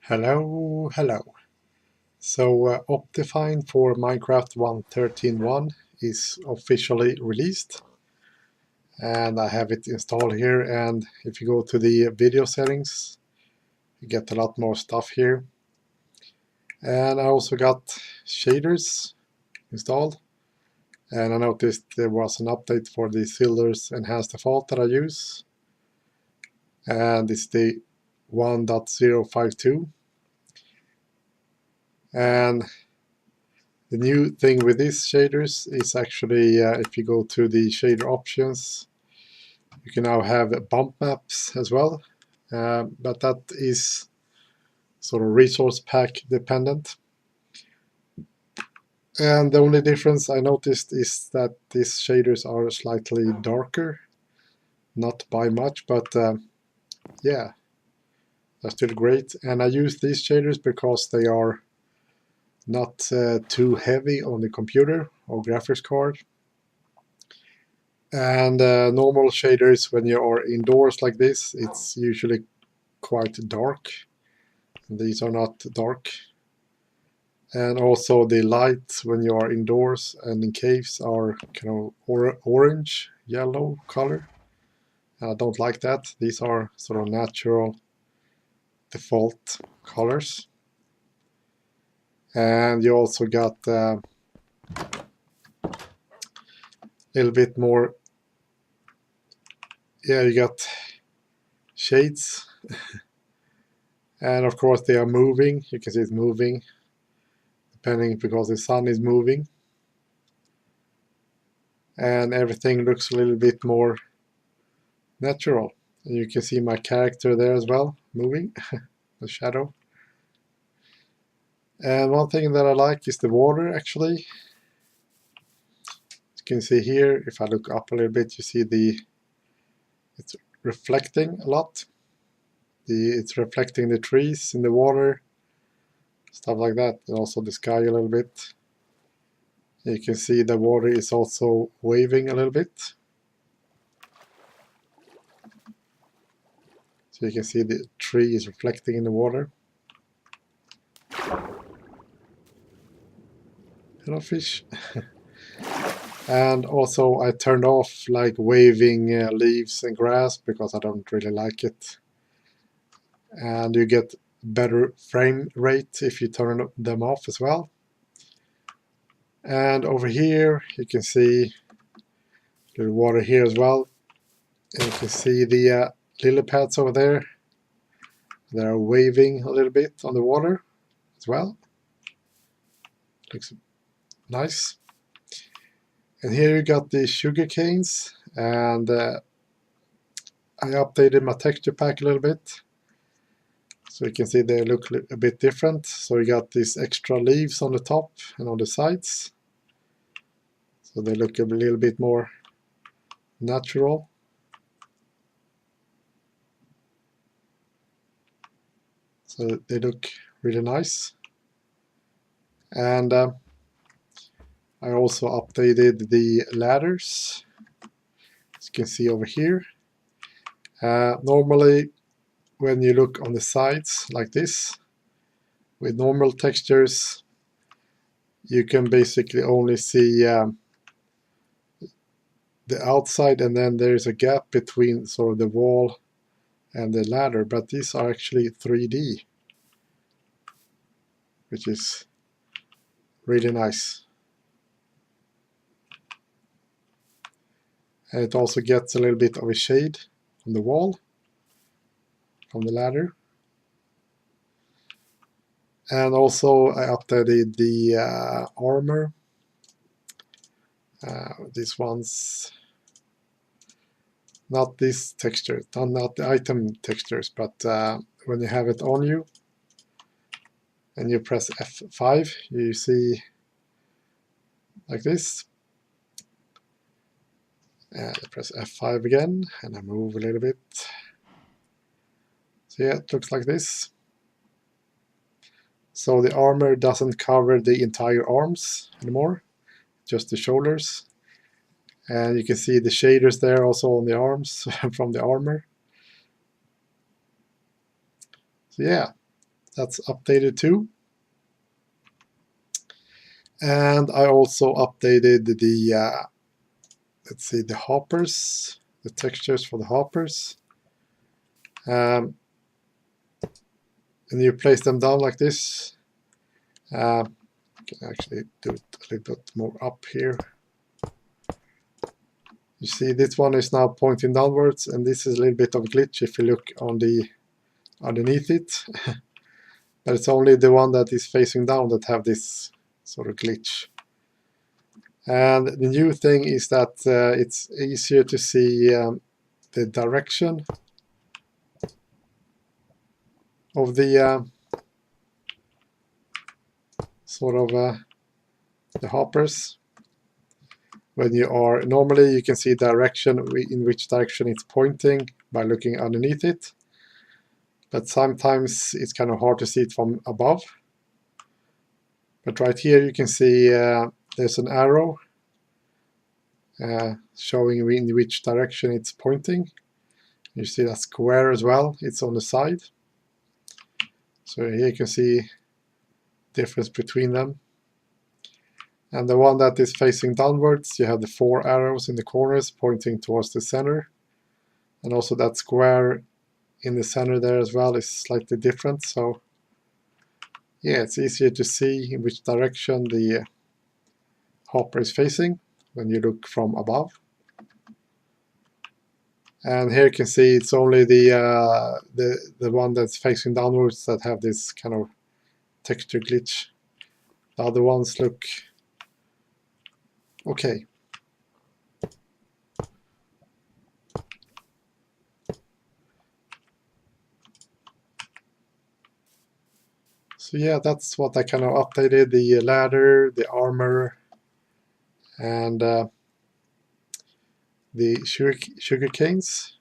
Hello, hello. So Optifine for Minecraft 1.13.1 is officially released, and I have it installed here. And if you go to the video settings, you get a lot more stuff here. And I also got shaders installed, and I noticed there was an update for the Silver's Enhanced Default that I use, and it's the 1.052. And the new thing with these shaders is actually, if you go to the shader options, you can now have bump maps as well, but that is sort of resource pack dependent. And the only difference I noticed is that these shaders are slightly darker, not by much, but yeah, they're still great. And I use these shaders because they are not too heavy on the computer or graphics card. And normal shaders, when you are indoors like this, it's usually quite dark. These are not dark. And also the light when you are indoors and in caves are kind of orange, yellow color. I don't like that. These are sort of natural default colors. And you also got a little bit more, yeah, you got shades. And of course they are moving. You can see it's moving depending because the sun is moving. And everything looks a little bit more natural. And you can see my character there as well, moving, the shadow. And one thing that I like is the water, actually. You can see here, if I look up a little bit, you see it's reflecting a lot. It's reflecting the trees in the water, stuff like that, and also the sky a little bit. You can see the water is also waving a little bit. So you can see the tree is reflecting in the water. Hello, fish. And also I turned off like waving leaves and grass because I don't really like it. And you get better frame rate if you turn them off as well. And over here you can see a little water here as well. And you can see the lily pads over there. They're waving a little bit on the water as well. Looks nice. And here you got the sugar canes, and I updated my texture pack a little bit. So you can see they look a bit different. So you got these extra leaves on the top and on the sides. So they look a little bit more natural. So they look really nice. And I also updated the ladders, as you can see over here. Normally, when you look on the sides like this, with normal textures, you can basically only see the outside, and then there's a gap between sort of the wall and the ladder, but these are actually 3D, which is really nice. And it also gets a little bit of a shade on the wall from the ladder. And also I updated the armor. These ones, not this texture, not the item textures, but when you have it on you and you press F5, you see like this. And I press F5 again, and I move a little bit. So yeah, it looks like this. So the armor doesn't cover the entire arms anymore, just the shoulders. And you can see the shaders there also on the arms from the armor. So yeah, that's updated too. And I also updated the, let's see, the hoppers, the textures for the hoppers. And you place them down like this. I can actually do it a little bit more up here. You see this one is now pointing downwards, and this is a little bit of a glitch if you look on the underneath it. But it's only the one that is facing down that have this sort of glitch. And the new thing is that it's easier to see the direction of the the hoppers. When you are normally, you can see direction in which direction it's pointing by looking underneath it, but sometimes it's kind of hard to see it from above. But right here you can see there's an arrow showing in which direction it's pointing. You see that square as well, it's on the side. So here you can see the difference between them. And the one that is facing downwards, you have the 4 arrows in the corners pointing towards the center. And also that square in the center there as well is slightly different. So yeah, it's easier to see in which direction the hopper is facing when you look from above. And here you can see it's only the one that's facing downwards that have this kind of texture glitch. The other ones look okay. So yeah, that's what I kind of updated, the ladder, the armor, and the sugar canes.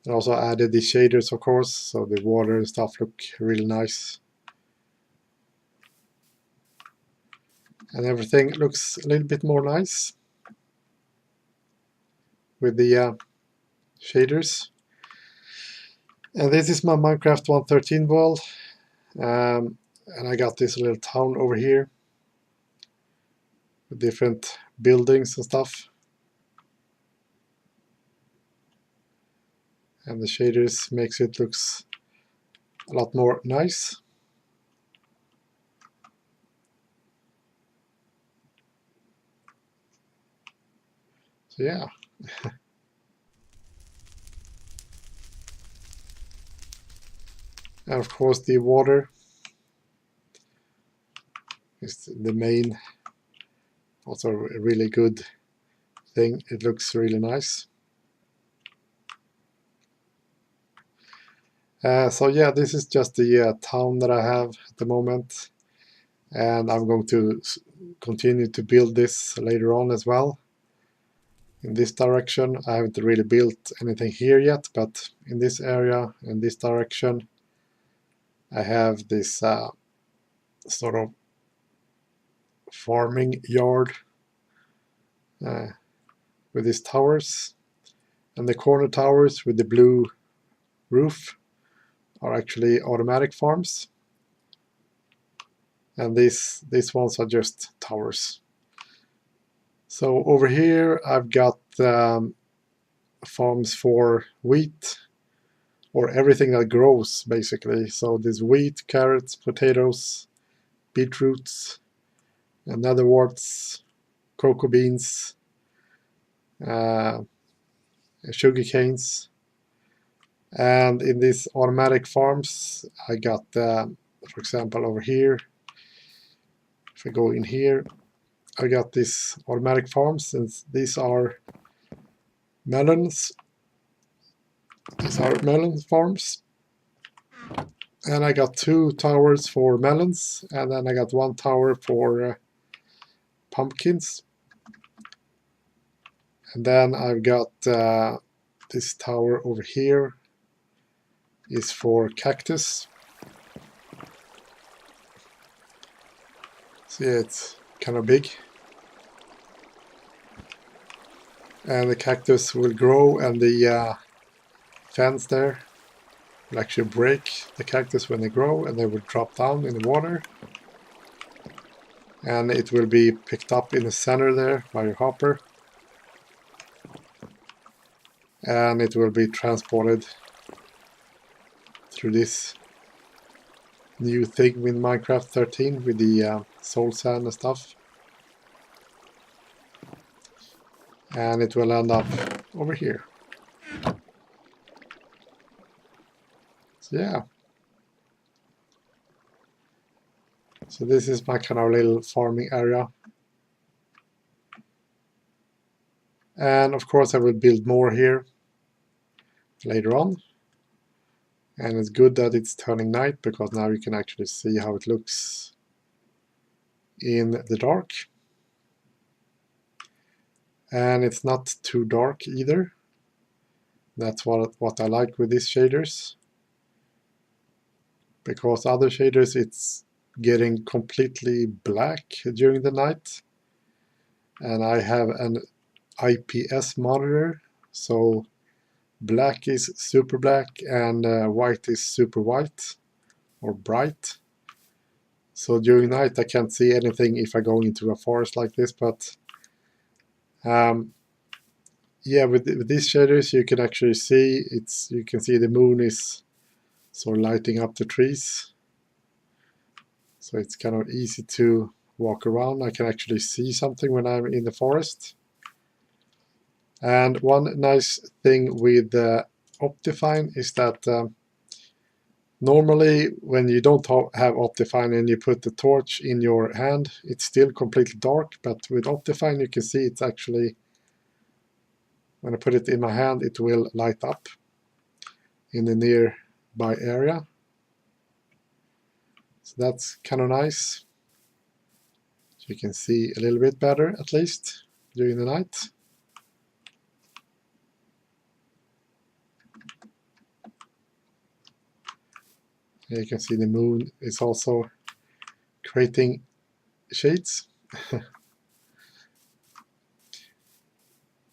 And also added the shaders, of course, so the water and stuff look really nice. And everything looks a little bit more nice with the shaders. And this is my Minecraft 1.13 world. And I got this little town over here with different buildings and stuff. And the shaders makes it looks a lot more nice. So yeah. And of course the water is the main, also a really good thing. It looks really nice. So yeah, this is just the town that I have at the moment, and I'm going to continue to build this later on as well. In this direction, I haven't really built anything here yet, but in this area, in this direction, I have this sort of farming yard with these towers, and the corner towers with the blue roof are actually automatic farms, and these ones are just towers. So over here I've got farms for wheat, or everything that grows basically. So there's wheat, carrots, potatoes, beetroots, netherworts, cocoa beans, sugar canes. And in these automatic farms I got, for example, over here, if I go in here, I got these automatic farms, and these are melons. These are melon farms. And I got 2 towers for melons, and then I got 1 tower for pumpkins. And then I've got this tower over here is for cactus. See, it's kind of big. And the cactus will grow, and the fence there will actually break the cactus when they grow, and they will drop down in the water. And it will be picked up in the center there by your hopper. And it will be transported through this new thing with Minecraft 13 with the soul sand and stuff. And it will end up over here. So yeah. So this is my kind of little farming area. And of course I will build more here later on. And it's good that it's turning night, because now you can actually see how it looks in the dark. And it's not too dark either. That's what I like with these shaders. Because other shaders it's getting completely black during the night. And I have an IPS monitor, so black is super black and white is super white or bright. So during night I can't see anything if I go into a forest like this, but yeah, with these shaders you can actually see you can see the moon is sort of lighting up the trees. So it's kind of easy to walk around. I can actually see something when I'm in the forest. And one nice thing with Optifine is that normally when you don't have Optifine and you put the torch in your hand, it's still completely dark, but with Optifine you can see it's actually, when I put it in my hand, it will light up in the nearby area. So that's kind of nice. So you can see a little bit better, at least, during the night. Here you can see the moon is also creating shades.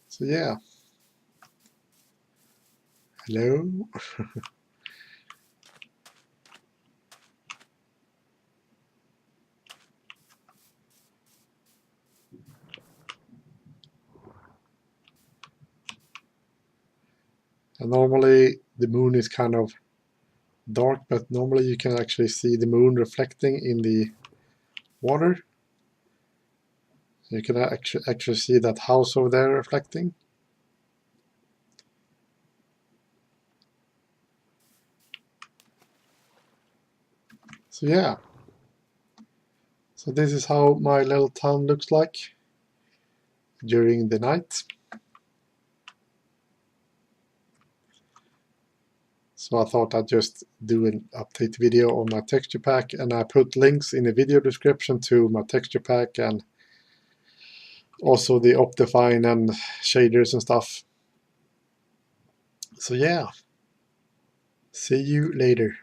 So yeah. Hello. And normally the moon is kind of dark, but normally you can actually see the moon reflecting in the water. You can actually see that house over there reflecting. So yeah. So this is how my little town looks like during the night. So I thought I'd just do an update video on my texture pack, and I put links in the video description to my texture pack and also the Optifine and shaders and stuff. So yeah, see you later.